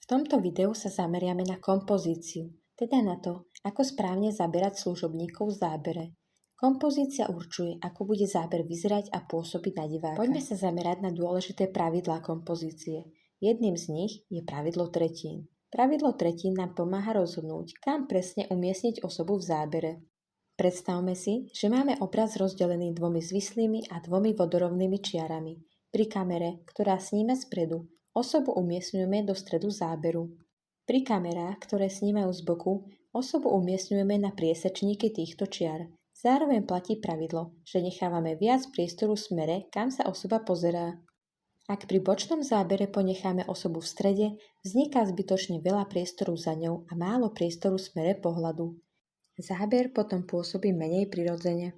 tomto videu sa zameriame na kompozíciu, teda na to, ako správne zaberať služobníkov v zábere. Kompozícia určuje, ako bude záber vyzerať a pôsobiť na diváka. Poďme sa zamerať na dôležité pravidlá kompozície. Jedným z nich je pravidlo tretín. Pravidlo tretín nám pomáha rozhodnúť, kam presne umiestniť osobu v zábere. Predstavme si, že máme obraz rozdelený dvomi zvislými a dvomi vodorovnými čiarami. Pri kamere, ktorá sníma spredu, osobu umiestňujeme do stredu záberu. Pri kamerách, ktoré snímajú z boku, osobu umiestňujeme na priesečníky týchto čiar. Zároveň platí pravidlo, že nechávame viac priestoru v smere, kam sa osoba pozerá. Ak pri bočnom zábere ponecháme osobu v strede, vzniká zbytočne veľa priestoru za ňou a málo priestoru v smere pohľadu. Záber potom pôsobí menej prirodzene.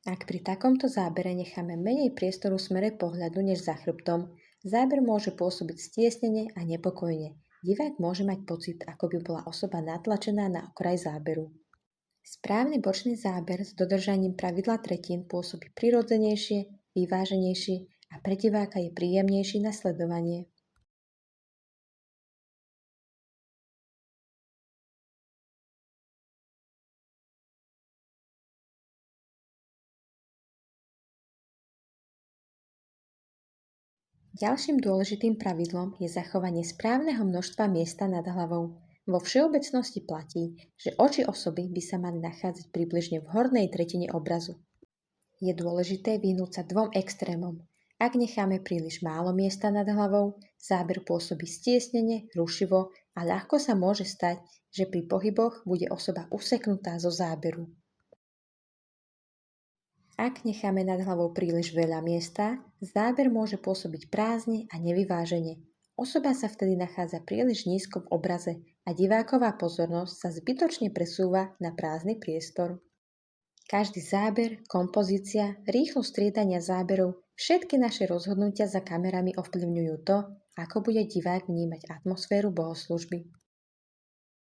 Ak pri takomto zábere necháme menej priestoru v smere pohľadu než za chrbtom, záber môže pôsobiť stiesnene a nepokojne. Divák môže mať pocit, ako by bola osoba natlačená na okraj záberu. Správny bočný záber s dodržaním pravidla tretín pôsobí prirodzenejšie, vyváženejšie a pre diváka je príjemnejší na sledovanie. Ďalším dôležitým pravidlom je zachovanie správneho množstva miesta nad hlavou. Vo všeobecnosti platí, že oči osoby by sa mali nachádzať približne v hornej tretine obrazu. Je dôležité vyhnúť sa dvom extrémom. Ak necháme príliš málo miesta nad hlavou, záber pôsobí stiesnene, rušivo a ľahko sa môže stať, že pri pohyboch bude osoba useknutá zo záberu. Ak necháme nad hlavou príliš veľa miesta, záber môže pôsobiť prázdne a nevyvážene. Osoba sa vtedy nachádza príliš nízko v obraze a diváková pozornosť sa zbytočne presúva na prázdny priestor. Každý záber, kompozícia, rýchlosť striedania záberov, všetky naše rozhodnutia za kamerami ovplyvňujú to, ako bude divák vnímať atmosféru bohoslužby.